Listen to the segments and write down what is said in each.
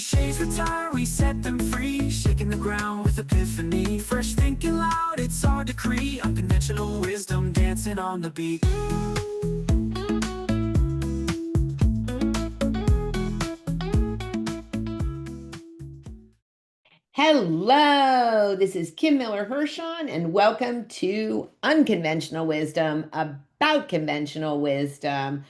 Cliches retire, we set them free, shaking the ground with epiphany. Fresh thinking loud, it's our decree. Unconventional wisdom dancing on the beat. Hello, this is Kim Miller-Hershon, and welcome to Unconventional Wisdom about conventional wisdom.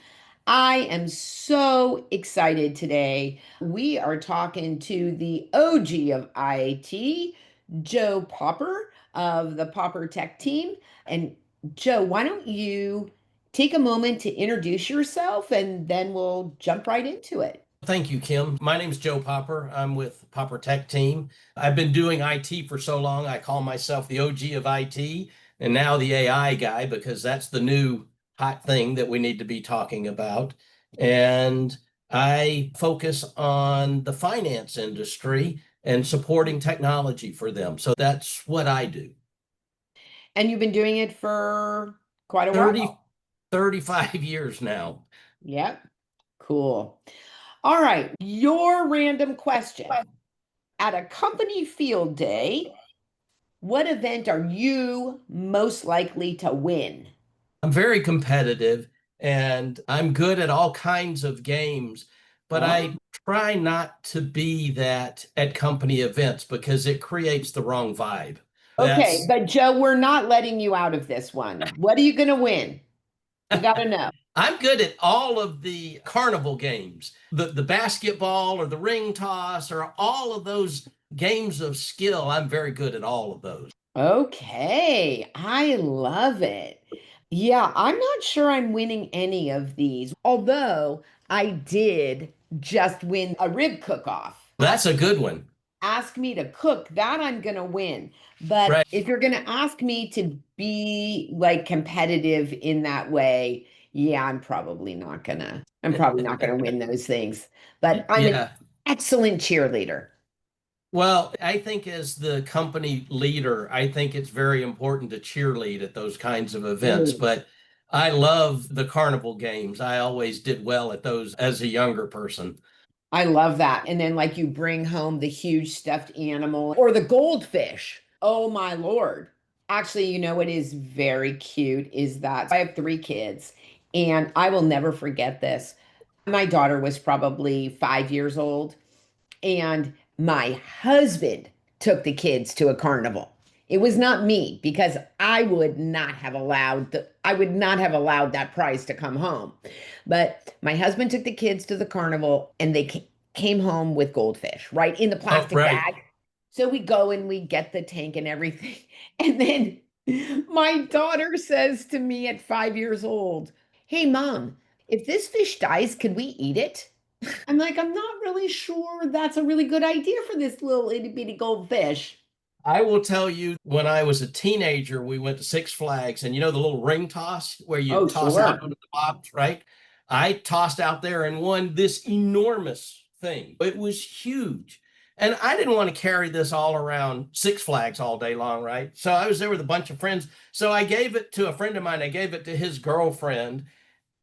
I am so excited today. We are talking to the OG of IT, Joe Popper of the Popper Tech team. And Joe, why don't you take a moment to introduce yourself and then we'll jump right into it. Thank you, Kim. My name is Joe Popper. I'm with Popper Tech Team. I've been doing IT for so long, I call myself the OG of IT and now the AI guy because that's the new hot thing that we need to be talking about. And I focus on the finance industry and supporting technology for them. So that's what I do. And you've been doing it for quite a 30, while. 35 years now. Yep. Cool. All right. Your random question. At a company field day, what event are you most likely to win? I'm very competitive and I'm good at all kinds of games, but Oh, I try not to be that at company events because it creates the wrong vibe. okay. That's But Joe, we're not letting you out of this one. What are you going to win? We got to know. I'm good at all of the carnival games, the basketball or the ring toss or all of those games of skill. I'm very good at all of those. Okay. I love it. Yeah, I'm not sure I'm winning any of these, although I did just win a rib cook-off. That's a good one. Ask me to cook, that I'm gonna win. But Right. if you're gonna ask me to be like competitive in that way, yeah, I'm probably not gonna win those things. But I'm an Yeah. excellent cheerleader. Well, I think as the company leader, I think it's very important to cheerlead at those kinds of events. Mm. But I love the carnival games. I always did well at those as a younger person. I love that. And then like you bring home the huge stuffed animal or the goldfish. Oh my Lord. Actually, you know what is very cute is that I have three kids and I will never forget this. My daughter was probably 5 years old, and my husband took the kids to a carnival. It was not me because I would not have allowed that prize to come home. But my husband took the kids to the carnival and they came home with goldfish, right, in the Oh, plastic right. bag. So we go and we get the tank and everything. And then my daughter says to me at 5 years old, "Hey, mom, if this fish dies, could we eat it?" I'm like, I'm not really sure that's a really good idea for this little itty bitty goldfish. I will tell you, when I was a teenager, we went to Six Flags, and you know the little ring toss where you Oh, toss out sure. into the box, right? I tossed out there and won this enormous thing. It was huge. And I didn't want to carry this all around Six Flags all day long, right? So I was there with a bunch of friends. So I gave it to a friend of mine. I gave it to his girlfriend.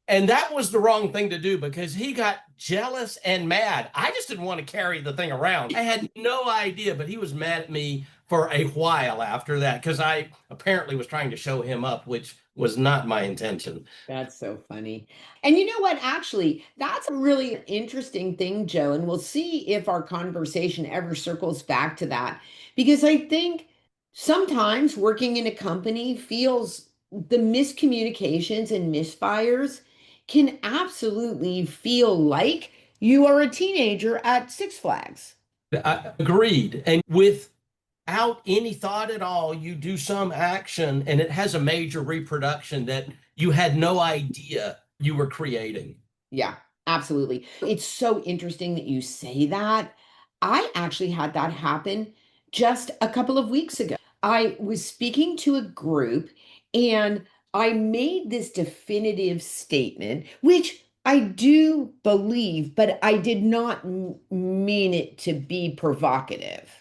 And that was the wrong thing to do because he got jealous and mad. I just didn't want to carry the thing around. I had no idea, but he was mad at me for a while after that because I apparently was trying to show him up, which was not my intention. That's so funny. And you know what? Actually, that's a really interesting thing, Joe. And we'll see if our conversation ever circles back to that. Because I think sometimes working in a company feels the miscommunications and misfires can absolutely feel like you are a teenager at Six Flags. I agreed. And without any thought at all, you do some action and it has a major reproduction that you had no idea you were creating. Yeah, absolutely. It's so interesting that you say that. I actually had that happen just a couple of weeks ago. I was speaking to a group and I made this definitive statement, which I do believe, but I did not mean it to be provocative,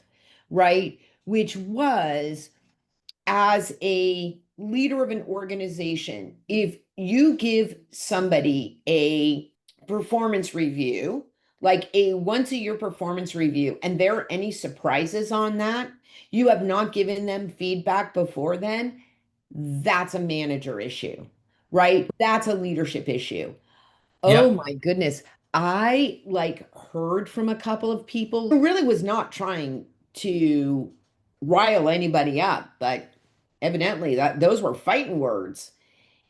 right? Which was, as a leader of an organization, if you give somebody a performance review, like a once a year performance review, and there are any surprises on that, you have not given them feedback before then, that's a manager issue, right? That's a leadership issue. Oh Yep. my goodness. I like heard from a couple of people who really was not trying to rile anybody up, but evidently that those were fighting words.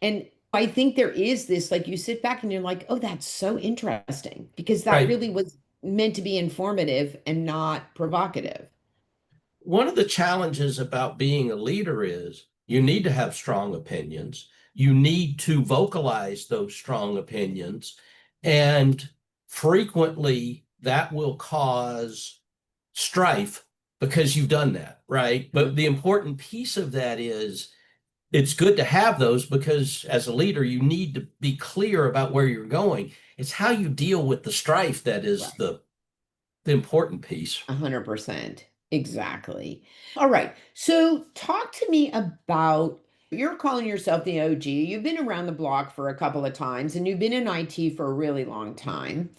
And I think there is this, like you sit back and you're like, oh, that's so interesting because that Right. really was meant to be informative and not provocative. One of the challenges about being a leader is you need to have strong opinions. You need to vocalize those strong opinions. And frequently that will cause strife because you've done that, right? Mhm. But the important piece of that is it's good to have those because as a leader, you need to be clear about where you're going. It's how you deal with the strife that is Right. the important piece. 100%. Exactly. All right. So talk to me about you're calling yourself the OG. You've been around the block for a couple of times and you've been in IT for a really long time.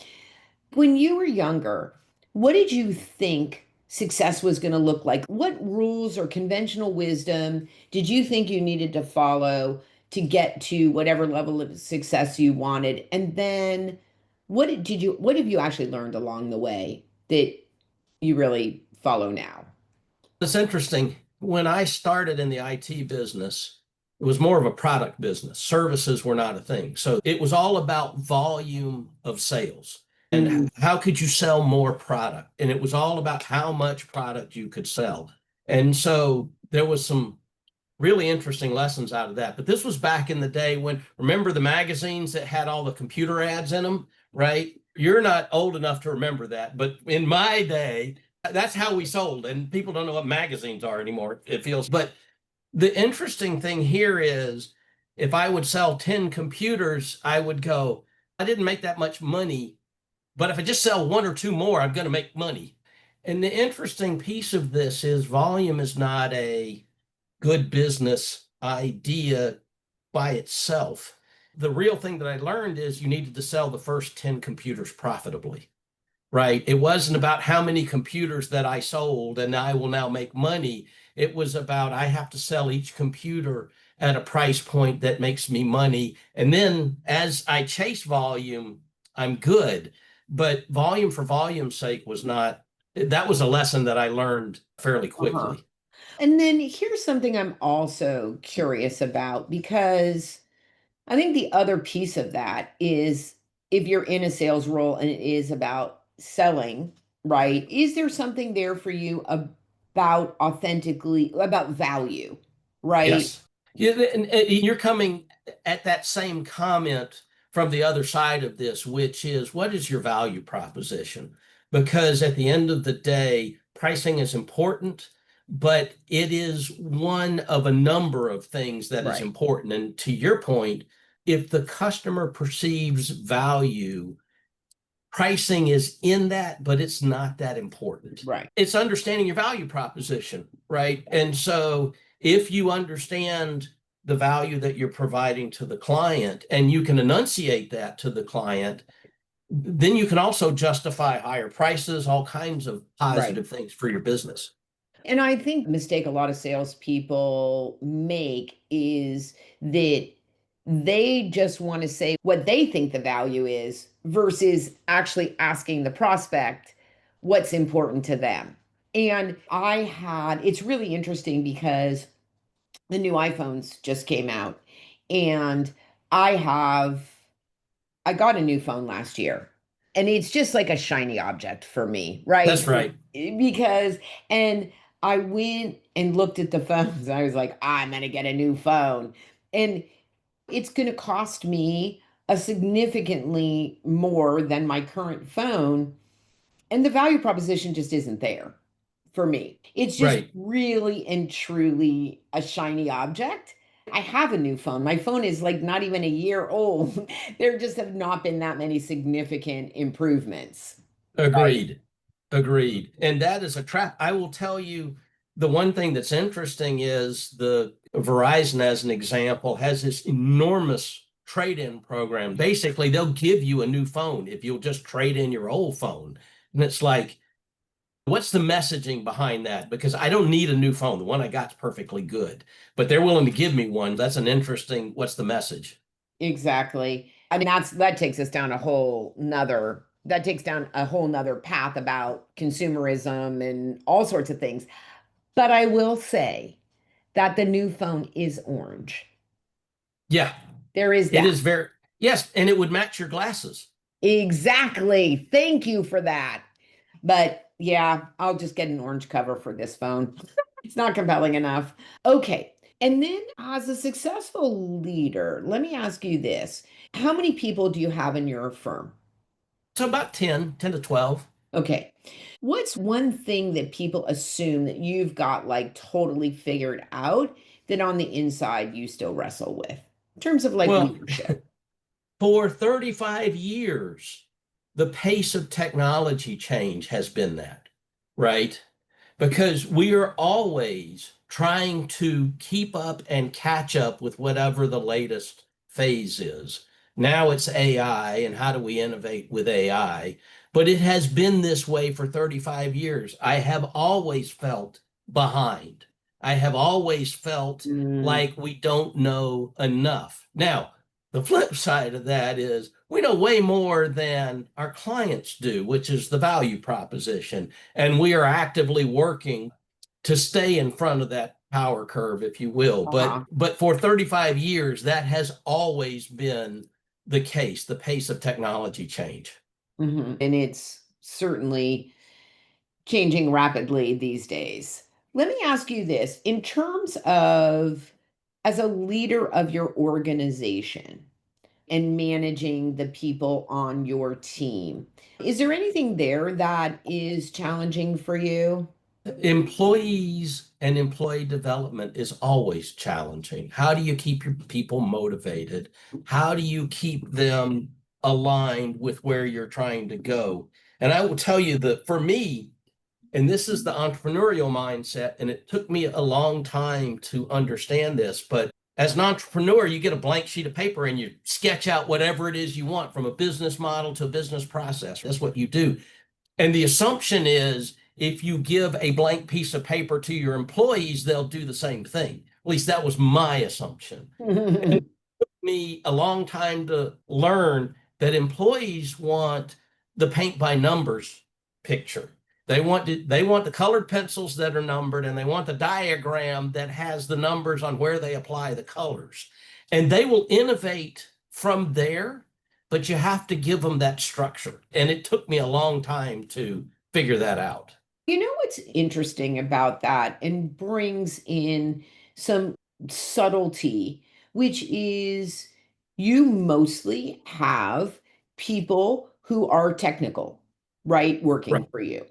When you were younger, what did you think success was going to look like? What rules or conventional wisdom did you think you needed to follow to get to whatever level of success you wanted? And then what have you actually learned along the way that you really follow now? It's interesting. When I started in the IT business, it was more of a product business. Services were not a thing. So it was all about volume of sales Mm, and how could you sell more product? And it was all about how much product you could sell. And so there was some really interesting lessons out of that. But this was back in the day when, remember the magazines that had all the computer ads in them, right? You're not old enough to remember that. But in my day, that's how we sold. And people don't know what magazines are anymore, it feels. But the interesting thing here is if I would sell 10 computers, I would go, I didn't make that much money. But if I just sell one or two more, I'm going to make money. And the interesting piece of this is volume is not a good business idea by itself. The real thing that I learned is you needed to sell the first 10 computers profitably, right? It wasn't about how many computers that I sold and I will now make money. It was about I have to sell each computer at a price point that makes me money. And then as I chase volume, I'm good. But volume for volume's sake was not, that was a lesson that I learned fairly uh-huh. quickly. And then here's something I'm also curious about because I think the other piece of that is if you're in a sales role and it is about selling, right? Is there something there for you about authentically, about value, right? Yes. Yeah, and you're coming at that same comment from the other side of this, which is what is your value proposition? Because at the end of the day, pricing is important, but it is one of a number of things that is Right, important. And to your point, if the customer perceives value, pricing is in that, but it's not that important. right, It's understanding your value proposition, right? And so if you understand the value that you're providing to the client and you can enunciate that to the client, then you can also justify higher prices, all kinds of right. positive things for your business. And I think the mistake a lot of salespeople make is that they just want to say what they think the value is versus actually asking the prospect what's important to them. And it's really interesting because the new iPhones just came out and I have I got a new phone last year, and it's just like a shiny object for me, That's right? right. Because and I went and looked at the phones. I was like, I'm gonna get a new phone. And it's gonna cost me a significantly more than my current phone. And the value proposition just isn't there for me. It's just Right. really and truly a shiny object. I have a new phone. My phone is like not even a year old. There just have not been that many significant improvements. Right. Agreed. Agreed. And that is a trap. I will tell you the one thing that's interesting is the Verizon, as an example, has this enormous trade-in program. Basically, they'll give you a new phone if you'll just trade in your old phone. And it's like, what's the messaging behind that? Because I don't need a new phone. The one I got's perfectly good, but they're willing to give me one. That's an interesting, what's the message? Exactly. I mean, that takes us down a whole nother path about consumerism and all sorts of things. But I will say that the new phone is orange. Yeah, There is it that. is very, yes, and it would match your glasses. Exactly. Thank you for that. But yeah, I'll just get an orange cover for this phone. It's not compelling enough. Okay. And then, as a successful leader, let me ask you this. How many people do you have in your firm? So about 10 to 12. Okay. What's one thing that people assume that you've got like totally figured out that on the inside you still wrestle with in terms of like Well, leadership? for 35 years, the pace of technology change has been that, right? Because we are always trying to keep up and catch up with whatever the latest phase is. Now it's AI, and how do we innovate with AI? But it has been this way for 35 years. I have always felt behind. I have always felt Mm, like we don't know enough. Now, the flip side of that is we know way more than our clients do, which is the value proposition. And we are actively working to stay in front of that power curve, if you will. uh-huh. But for 35 years, that has always been the case, the pace of technology change. And it's certainly changing rapidly these days. Let me ask you this in terms of as a leader of your organization and managing the people on your team, is there anything there that is challenging for you? Employees and employee development is always challenging. How do you keep your people motivated? How do you keep them aligned with where you're trying to go? And I will tell you that for me, and this is the entrepreneurial mindset, and it took me a long time to understand this, but as an entrepreneur, you get a blank sheet of paper and you sketch out whatever it is you want, from a business model to a business process. That's what you do. And the assumption is if you give a blank piece of paper to your employees, they'll do the same thing. At least that was my assumption. And it took me a long time to learn that employees want the paint by numbers picture. They want the colored pencils that are numbered, and they want the diagram that has the numbers on where they apply the colors. And they will innovate from there, but you have to give them that structure. And it took me a long time to figure that out. You know what's interesting about that and brings in some subtlety, which is you mostly have people who are technical, right, Right. working for you.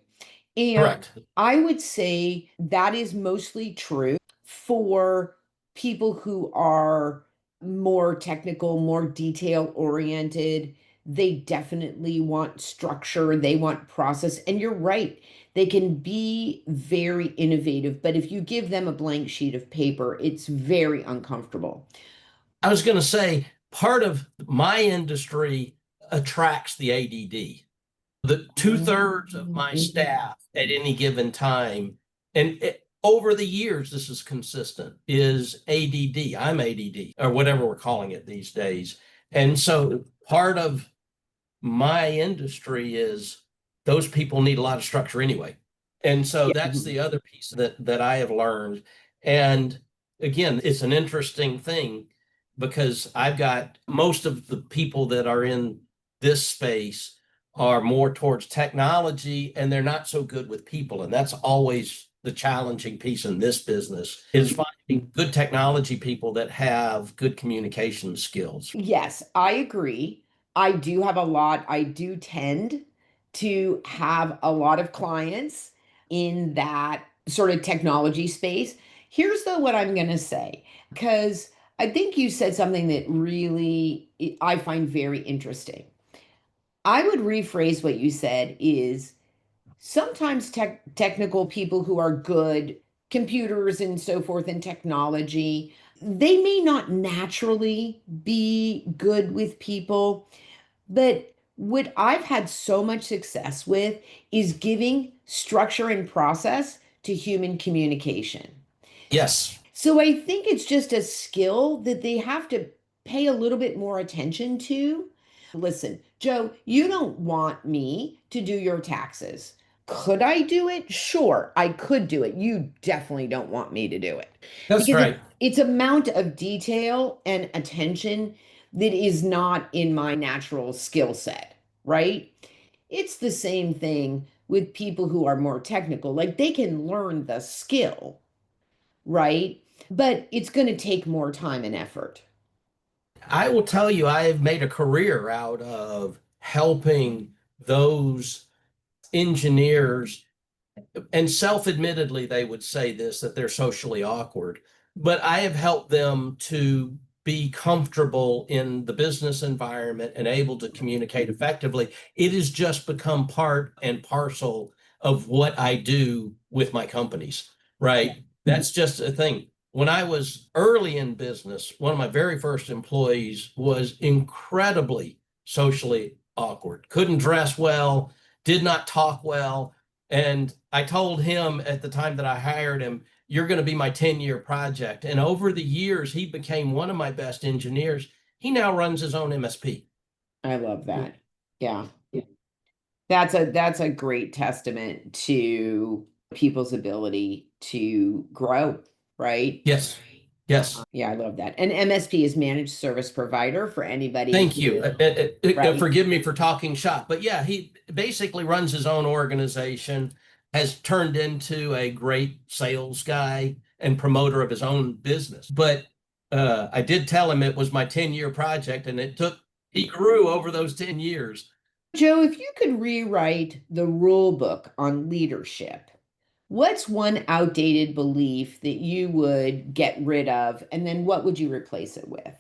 And Correct. I would say that is mostly true for people who are more technical, more detail oriented. They definitely want structure, they want process. And you're right, they can be very innovative, but if you give them a blank sheet of paper, it's very uncomfortable. I was going to say part of my industry attracts the ADD. The two-thirds of my staff at any given time, and over the years, this is consistent, is ADD. I'm ADD, or whatever we're calling it these days. And so part of my industry is those people need a lot of structure anyway. And so Yeah. that's the other piece that I have learned. And again, it's an interesting thing because I've got most of the people that are in this space are more towards technology, and they're not so good with people. And that's always the challenging piece in this business, is finding good technology people that have good communication skills. Yes, I agree. I do tend to have a lot of clients in that sort of technology space. Here's what I'm going to say, because I think you said something that really I find very interesting. I would rephrase what you said is sometimes technical people who are good computers and so forth and technology, They may not naturally be good with people, but what I've had so much success with is giving structure and process to human communication. Yes, So I think it's just a skill that they have to pay a little bit more attention to. Listen, Joe, you don't want me to do your taxes. Could I do it? Sure, I could do it. You definitely don't want me to do it that's because right. it's amount of detail and attention that is not in my natural skill set, right? It's the same thing with people who are more technical. Like they can learn the skill, right? But it's going to take more time and effort. I will tell you, I have made a career out of helping those engineers, and self-admittedly, they would say this, that they're socially awkward, but I have helped them to be comfortable in the business environment and able to communicate effectively. It has just become part and parcel of what I do with my companies, right? That's just a thing. When I was early in business, one of my very first employees was incredibly socially awkward, couldn't dress well, did not talk well. And I told him at the time that I hired him, you're going to be my 10-year project. And over the years, he became one of my best engineers. He now runs his own MSP. I love that. Yeah. That's a great testament to people's ability to grow, right? Yes. Yes. Yeah, I love that. And MSP is managed service provider for anybody Thank you. who, right? Forgive me for talking shop, but yeah, he basically runs his own organization, has turned into a great sales guy and promoter of his own business. But I did tell him it was my 10-year project, and he grew over those 10 years. Joe, if you could rewrite the rule book on leadership, what's one outdated belief that you would get rid of, and then what would you replace it with?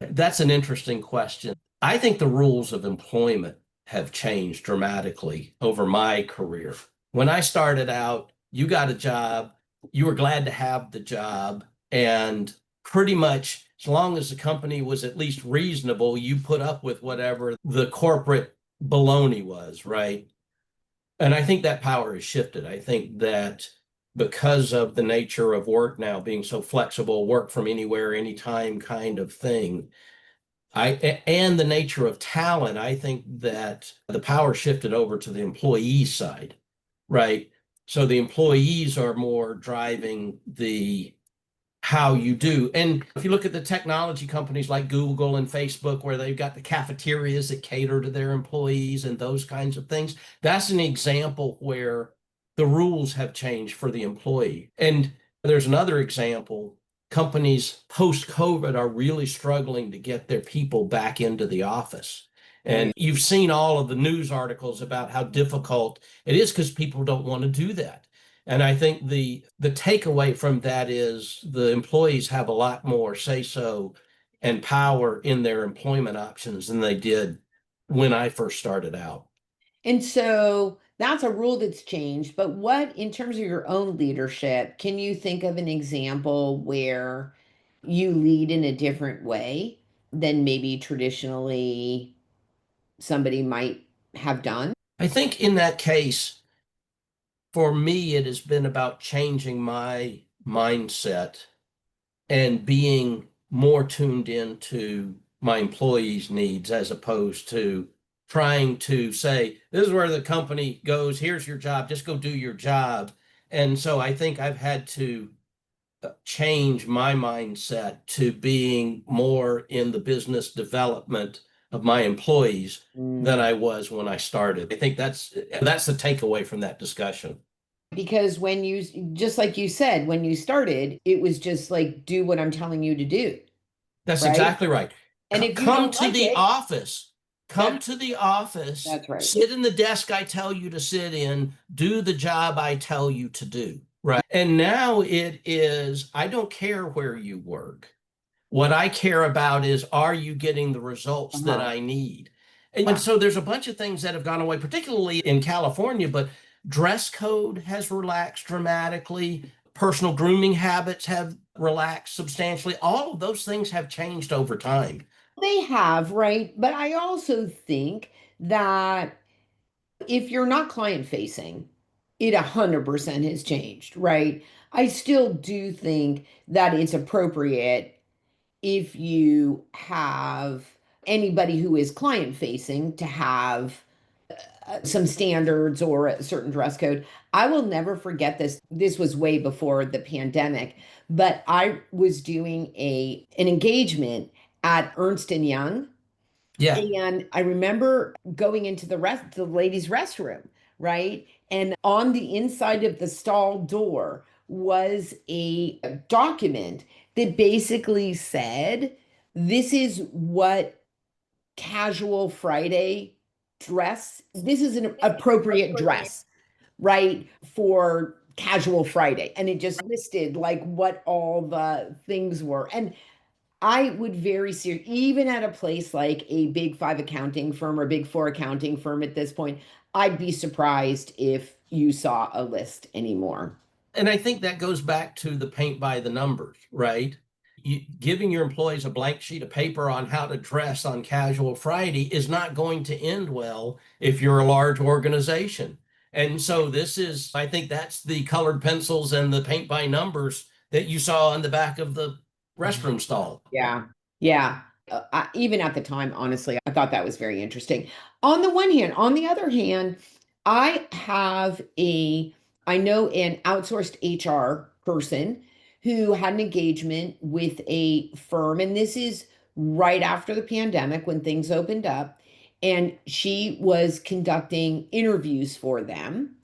That's an interesting question. I think the rules of employment have changed dramatically over my career. When I started out, you got a job, you were glad to have the job, and pretty much as long as the company was at least reasonable, you put up with whatever the corporate baloney was, right? And I think that power has shifted. I think that because of the nature of work now being so flexible, work from anywhere, anytime kind of thing, and the nature of talent, I think that the power shifted over to the employee side, right? So the employees are more driving the how you do. And if you look at the technology companies like Google and Facebook, where they've got the cafeterias that cater to their employees and those kinds of things, that's an example where the rules have changed for the employee. And there's another example. Companies post-COVID are really struggling to get their people back into the office. And you've seen all of the news articles about how difficult it is because people don't want to do that. And I think the takeaway from that is the employees have a lot more say-so and power in their employment options than they did when I first started out. And so that's a rule that's changed. But what, in terms of your own leadership, can you think of an example where you lead in a different way than maybe traditionally somebody might have done? I think in that case, for me, it has been about changing my mindset and being more tuned into my employees' needs as opposed to trying to say, this is where the company goes, here's your job, just go do your job. And so I think I've had to change my mindset to being more in the business development of my employees than I was when I started. I think that's the takeaway from that discussion. Because when you, just like you said, when you started, it was just like, do what I'm telling you to do, That's right? exactly right. And if you Come don't to like the it, office. Come that's to the office. that's right. Sit in the desk I tell you to sit in. Do the job I tell you to do. Right. And now it is, I don't care where you work. What I care about is, are you getting the results that I need? And so there's a bunch of things that have gone away, particularly in California, but dress code has relaxed dramatically. Personal grooming habits have relaxed substantially. All of those things have changed over time. They have, right? But I also think that if you're not client facing, it 100% has changed, right? I still do think that it's appropriate if you have anybody who is client facing to have some standards or a certain dress code. I will never forget this. This was way before the pandemic, but I was doing a an engagement at Ernst and Young, Yeah. and I remember going into the ladies' restroom, right? And on the inside of the stall door was a document that basically said, this is what casual Friday dress, this is an appropriate dress, right? For casual Friday. And it just listed like what all the things were. And I would very serious, even at a place like a big five accounting firm or big four accounting firm at this point, I'd be surprised if you saw a list anymore. And I think that goes back to the paint by the numbers, right? Giving your employees a blank sheet of paper on how to dress on casual Friday is not going to end well if you're a large organization. And so I think that's the colored pencils and the paint by numbers that you saw on the back of the restroom stall. Yeah. Yeah. Even at the time, honestly, I thought that was very interesting. On the one hand, on the other hand, I have I know an outsourced HR person who had an engagement with a firm, and this is right after the pandemic when things opened up, and she was conducting interviews for them.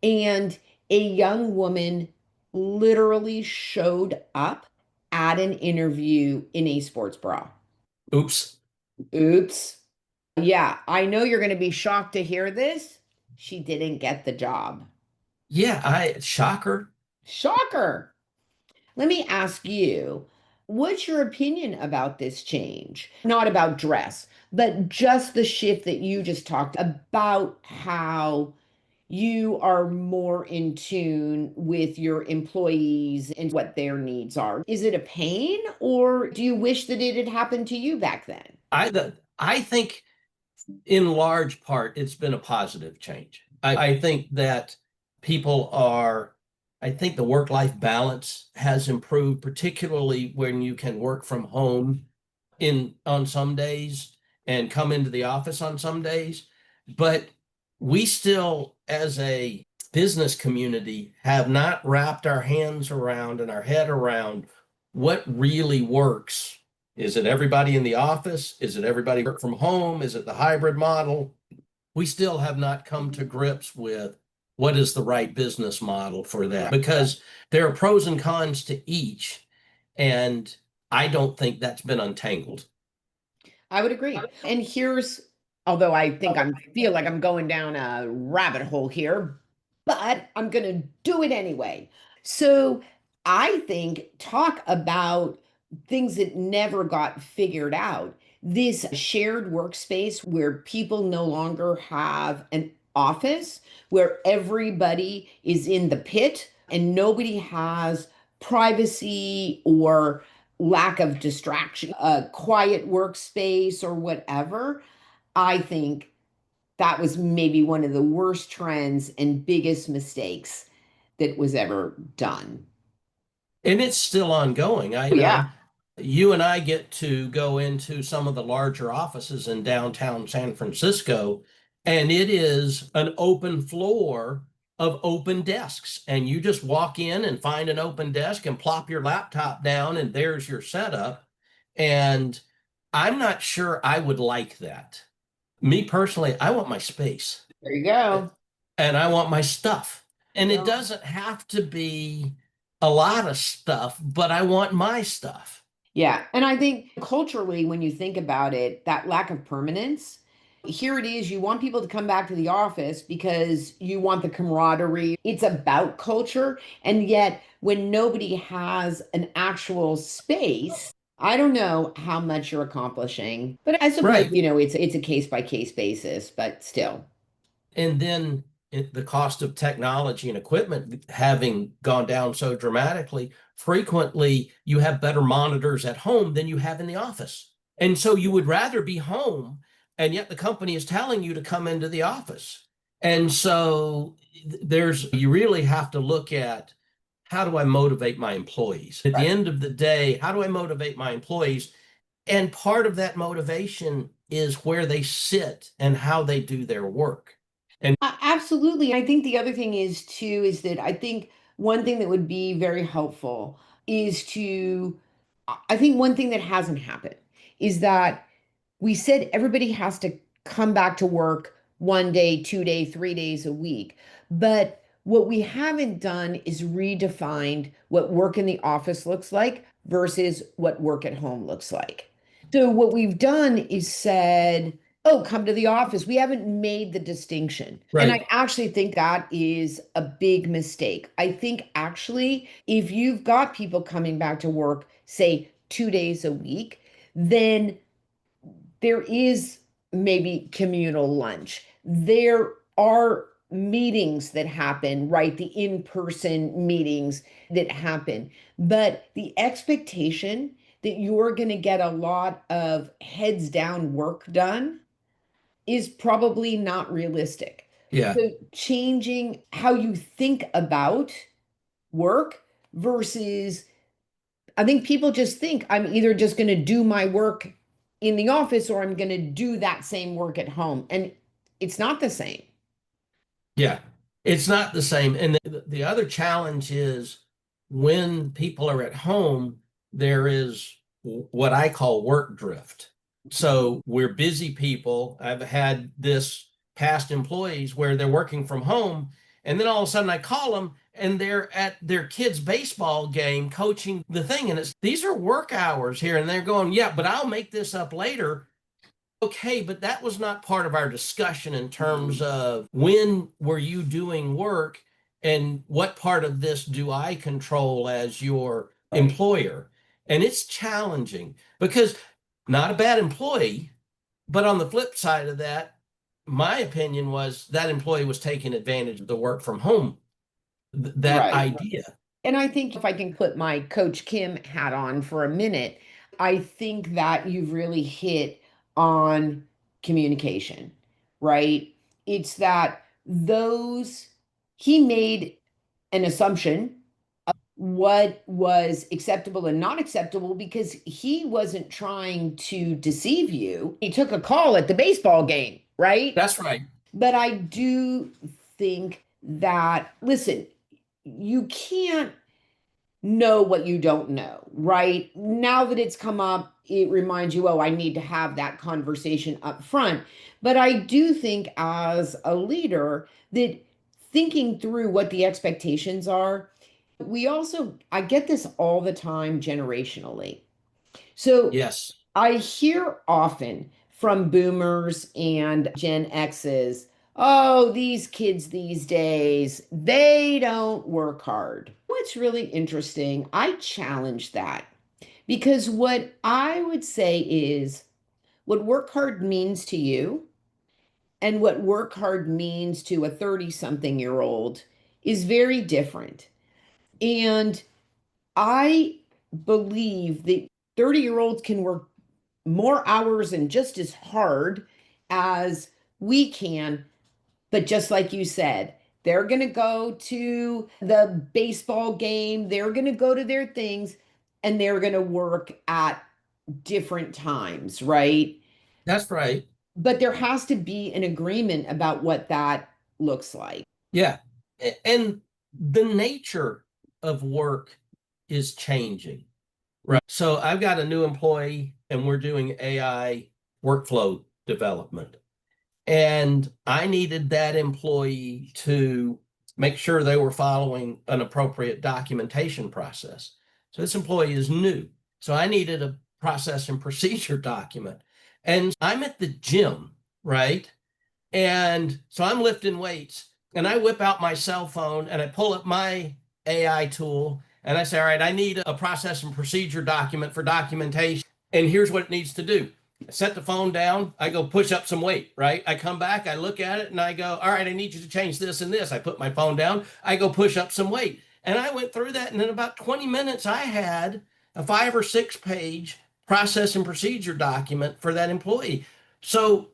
And a young woman literally showed up at an interview in a sports bra. Oops. Oops. Yeah, I know you're going to be shocked to hear this. She didn't get the job. Yeah, shocker. Shocker. Let me ask you, what's your opinion about this change? Not about dress, but just the shift that you just talked about, how you are more in tune with your employees and what their needs are. Is it a pain, or do you wish that it had happened to you back then? I think in large part it's been a positive change. I think that people are, I think the work-life balance has improved, particularly when you can work from home on some days and come into the office on some days. But we still, as a business community, have not wrapped our hands around and our head around what really works. Is it everybody in the office? Is it everybody work from home? Is it the hybrid model? We still have not come to grips with what is the right business model for that, because there are pros and cons to each. And I don't think that's been untangled. I would agree. And here's, although I think I feel like I'm going down a rabbit hole here, but I'm going to do it anyway. So I think talk about things that never got figured out. This shared workspace where people no longer have an office, where everybody is in the pit and nobody has privacy or lack of distraction, a quiet workspace or whatever. I think that was maybe one of the worst trends and biggest mistakes that was ever done. And it's still ongoing. Oh, yeah. You and I get to go into some of the larger offices in downtown San Francisco, and it is an open floor of open desks. And you just walk in and find an open desk and plop your laptop down, and there's your setup. And I'm not sure I would like that. Me personally, I want my space There you go. and I want my stuff. And Yeah. it doesn't have to be a lot of stuff, but I want my stuff. Yeah. And I think culturally, when you think about it, that lack of permanence, here it is. You want people to come back to the office because you want the camaraderie. It's about culture. And yet, when nobody has an actual space, I don't know how much you're accomplishing. But I suppose, Right. it's a case by case basis, but still. And then the cost of technology and equipment having gone down so dramatically, frequently you have better monitors at home than you have in the office. And so you would rather be home, and yet the company is telling you to come into the office. And so you really have to look at, how do I motivate my employees? At the end of the day, how do I motivate my employees? And part of that motivation is where they sit and how they do their work. Absolutely. I think the other thing is too, is that I think one thing that would be very helpful is to, I think one thing that hasn't happened is that we said everybody has to come back to work 1 day, 2 day, 3 days a week. But what we haven't done is redefined what work in the office looks like versus what work at home looks like. So what we've done is said, oh, come to the office. We haven't made the distinction. And Right. I actually think that is a big mistake. I think actually, if you've got people coming back to work, say 2 days a week, then there is maybe communal lunch. There are meetings that happen, right? The in-person meetings that happen. But the expectation that you're going to get a lot of heads down work done is probably not realistic. Yeah. So changing how you think about work versus, I think people just think I'm either just going to do my work in the office or I'm going to do that same work at home. And it's not the same. Yeah, it's not the same. And the other challenge is, when people are at home, there is what I call work drift. So we're busy people. I've had this past employees where they're working from home, and then all of a sudden I call them and they're at their kid's baseball game coaching the thing. And these are work hours here. And they're going, yeah, but I'll make this up later. Okay, but that was not part of our discussion in terms of, when were you doing work and what part of this do I control as your employer? And it's challenging because, not a bad employee, but on the flip side of that, my opinion was that employee was taking advantage of the work from home, that Right. idea. And I think if I can put my Coach Kim hat on for a minute, I think that you've really hit on communication, right? It's that he made an assumption what was acceptable and not acceptable because he wasn't trying to deceive you. He took a call at the baseball game, right? That's right. But I do think that, listen, you can't know what you don't know, right? Now that it's come up, it reminds you, oh, I need to have that conversation up front. But I do think as a leader that thinking through what the expectations are, I get this all the time generationally. So Yes. I hear often from boomers and Gen X's, oh, these kids these days, they don't work hard. What's really interesting, I challenge that because what I would say is what work hard means to you and what work hard means to a 30-something-year-old is very different. And I believe that 30-year-olds can work more hours and just as hard as we can. But just like you said, they're going to go to the baseball game, they're going to go to their things, and they're going to work at different times, right? That's right. But there has to be an agreement about what that looks like. Yeah. And the nature of work is changing. Right. So I've got a new employee and we're doing AI workflow development. And I needed that employee to make sure they were following an appropriate documentation process. So this employee is new. So I needed a process and procedure document. And I'm at the gym, right? And so I'm lifting weights and I whip out my cell phone and I pull up my AI tool and I say, all right, I need a process and procedure document for documentation. And here's what it needs to do. set the phone down. I go push up some weight, right? I come back, I look at it, and I go, all right, I need you to change this and this. I put my phone down, I go push up some weight. And I went through that, and in about 20 minutes, I had a 5 or 6 page process and procedure document for that employee. So,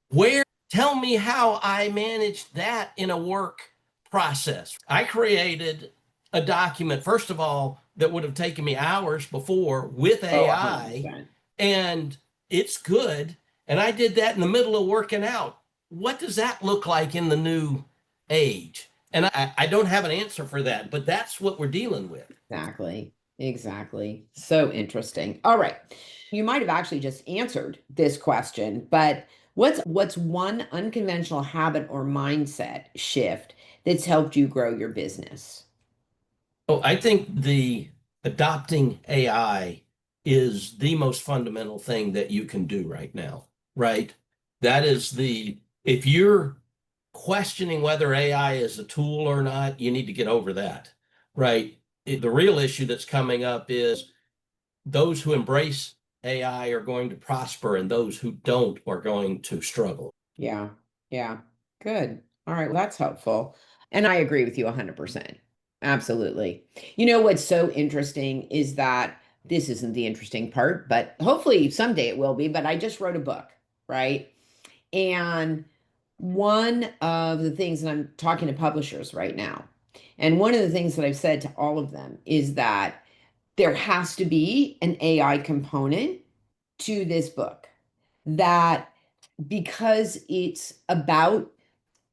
where, tell me how I managed that in a work process. I created a document, first of all, that would have taken me hours before with Oh, AI, 100%. and it's good. And I did that in the middle of working out. What does that look like in the new age? And I don't have an answer for that, but that's what we're dealing with. Exactly. Exactly. So interesting. All right. You might have actually just answered this question, but what's one unconventional habit or mindset shift that's helped you grow your business? Oh, I think the adopting AI is the most fundamental thing that you can do right now, right? That is if you're questioning whether AI is a tool or not, you need to get over that, right? The real issue that's coming up is those who embrace AI are going to prosper, and those who don't are going to struggle. Yeah. Yeah. Good. All right. Well, that's helpful. And I agree with you 100%. Absolutely. You know what's so interesting is that this isn't the interesting part, but hopefully someday it will be. But I just wrote a book, right? And one of the things, and I'm talking to publishers right now, and one of the things that I've said to all of them is that there has to be an AI component to this book, that because it's about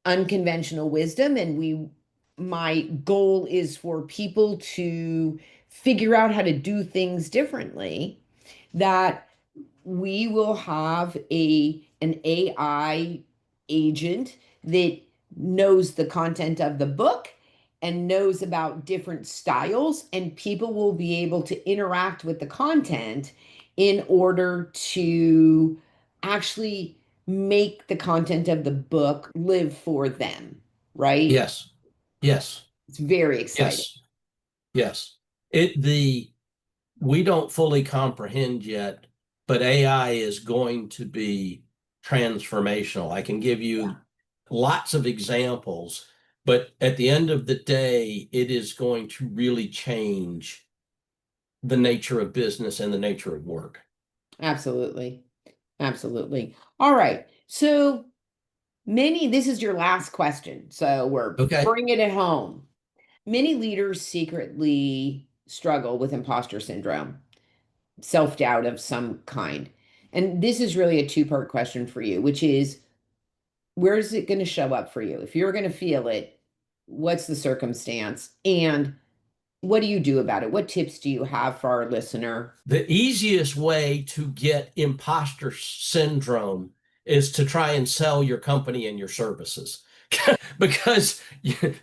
unconventional wisdom, and my goal is for people to figure out how to do things differently, that we will have an AI agent that knows the content of the book and knows about different styles, and people will be able to interact with the content in order to actually make the content of the book live for them, right? Yes, yes, It's very exciting. yes, yes. The we don't fully comprehend yet, but AI is going to be transformational. I can give you lots of examples, but at the end of the day, it is going to really change the nature of business and the nature of work. Absolutely. Absolutely. All right. So this is your last question. So we're Okay. bringing it home. Many leaders secretly struggle with imposter syndrome, self-doubt of some kind. And this is really a two-part question for you, which is, where is it going to show up for you? If you're going to feel it, what's the circumstance? And what do you do about it? What tips do you have for our listener? The easiest way to get imposter syndrome is to try and sell your company and your services. Because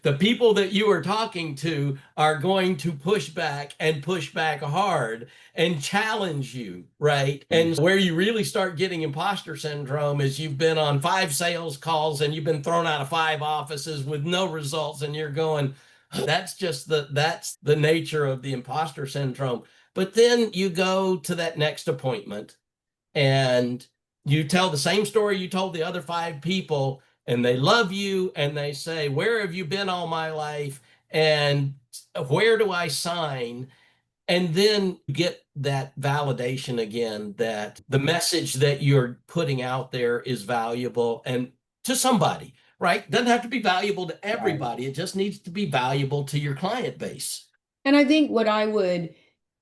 the people that you are talking to are going to push back and push back hard and challenge you, right? And where you really start getting imposter syndrome is you've been on 5 sales calls and you've been thrown out of 5 offices with no results, and you're going, that's the nature of the imposter syndrome. But then you go to that next appointment and you tell the same story you told the other 5 people, and they love you and they say, where have you been all my life? And where do I sign? And then you get that validation again that the message that you're putting out there is valuable and to somebody, right? Doesn't have to be valuable to Right. everybody. It just needs to be valuable to your client base. And I think what I would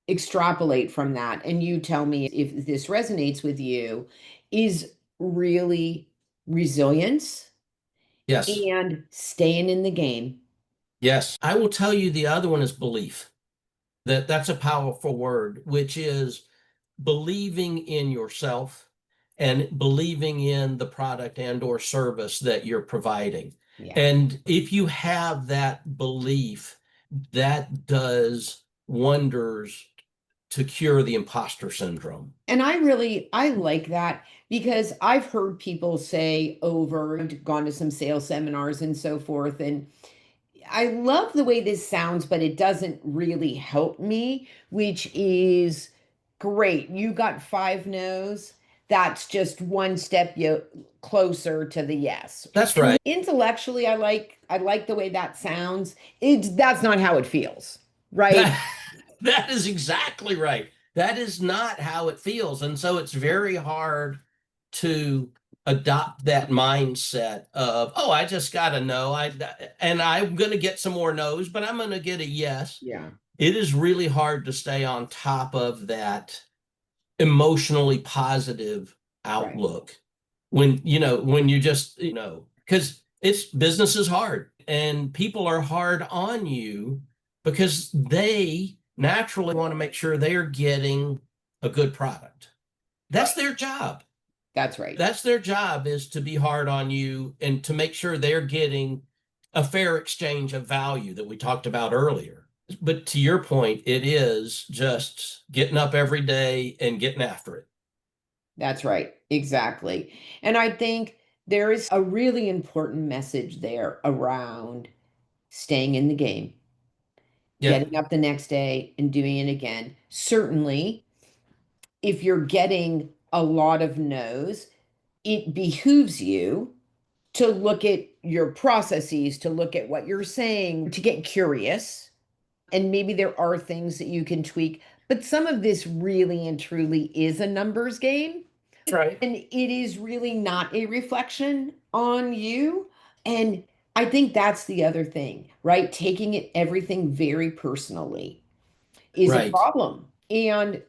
extrapolate from that, and you tell me if this resonates with you, is really resilience Yes. and staying in the game. Yes. I will tell you the other one is belief. That's a powerful word, which is believing in yourself and believing in the product and or service that you're providing. Yeah. And if you have that belief, that does wonders to cure the imposter syndrome. And I like that, because I've heard people say over, I've gone to some sales seminars and so forth, and I love the way this sounds, but it doesn't really help me, which is great. You got 5 no's. that's just one step closer to the yes. That's And right. intellectually, I like the way that sounds. That's not how it feels, right? That is exactly right. That is not how it feels. And so it's very hard to adopt that mindset of, oh, I just got to know. And I'm going to get some more no's, but I'm going to get a yes. Yeah. It is really hard to stay on top of that emotionally positive Right. outlook when you just, because it's business is hard and people are hard on you because they naturally want to make sure they are getting a good product. That's their job. That's right. That's their job, is to be hard on you and to make sure they're getting a fair exchange of value that we talked about earlier. But to your point, it is just getting up every day and getting after it. That's right. Exactly. And I think there is a really important message there around staying in the game, Yeah, getting up the next day and doing it again. Certainly, if you're getting a lot of no's, it behooves you to look at your processes, to look at what you're saying, to get curious. And maybe there are things that you can tweak, but some of this really and truly is a numbers game. that's right. And it is really not a reflection on you. And I think that's the other thing, right? Taking it everything very personally is a Right. problem. And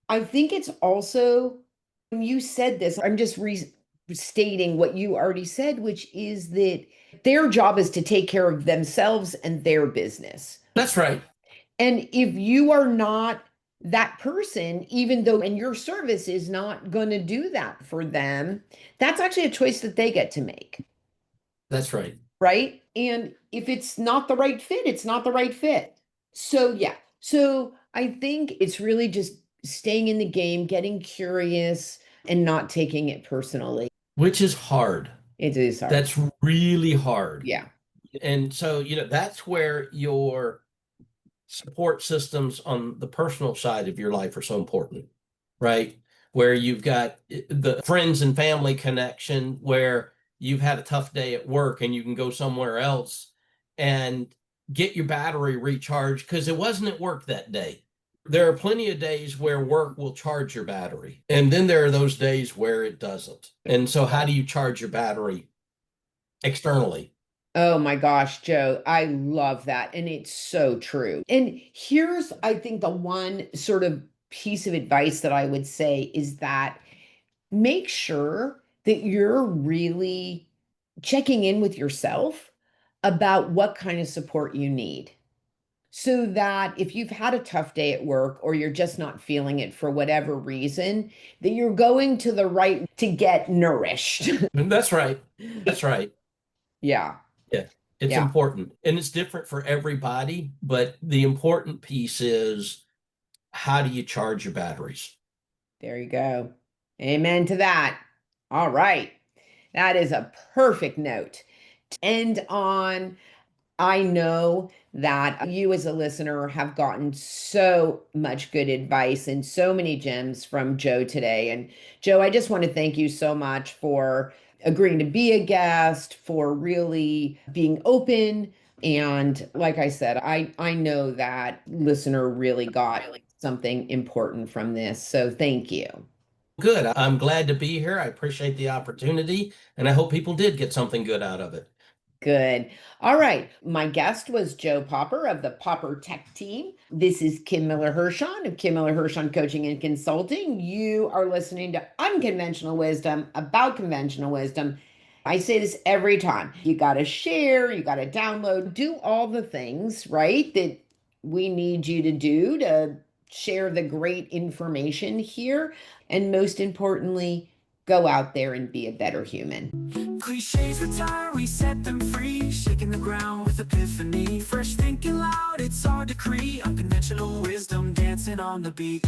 I think it's also, when you said this, I'm just restating what you already said, which is that their job is to take care of themselves and their business. That's right. And if you are not that person, even though, and your service is not going to do that for them, that's actually a choice that they get to make. That's right. Right. And if it's not the right fit, it's not the right fit. So, yeah. So I think it's really just staying in the game, getting curious, and not taking it personally. Which is hard. It is hard. That's really hard. Yeah. And so, that's where your support systems on the personal side of your life are so important, right? Where you've got the friends and family connection, where you've had a tough day at work and you can go somewhere else and get your battery recharged because it wasn't at work that day. There are plenty of days where work will charge your battery, and then there are those days where it doesn't. And so how do you charge your battery externally? Oh my gosh, Joe, I love that. And it's so true. And here's, I think, the one sort of piece of advice that I would say is that make sure that you're really checking in with yourself about what kind of support you need. So that if you've had a tough day at work or you're just not feeling it for whatever reason, that you're going to the right to get nourished. That's right. That's right. Yeah. Yeah, it's Yeah. important. And it's different for everybody, but the important piece is, how do you charge your batteries? There you go. Amen to that. All right. That is a perfect note to end on. I know that you, as a listener, have gotten so much good advice and so many gems from Joe today. And Joe, I just want to thank you so much for agreeing to be a guest, for really being open. And like I said, I know that listener really got something important from this. So thank you. Good. I'm glad to be here. I appreciate the opportunity, and I hope people did get something good out of it. Good. All right. My guest was Joe Popper of the Popper Tech team. This is Kim Miller-Hershon of Kim Miller-Hershon Coaching and Consulting. You are listening to Unconventional Wisdom about conventional wisdom. I say this every time. You got to share, you got to download, do all the things, right, that we need you to do to share the great information here. And most importantly, go out there and be a better human. Cliches retire, we set them free. Shaking the ground with epiphany. Fresh thinking loud, it's our decree. Unconventional wisdom dancing on the beat.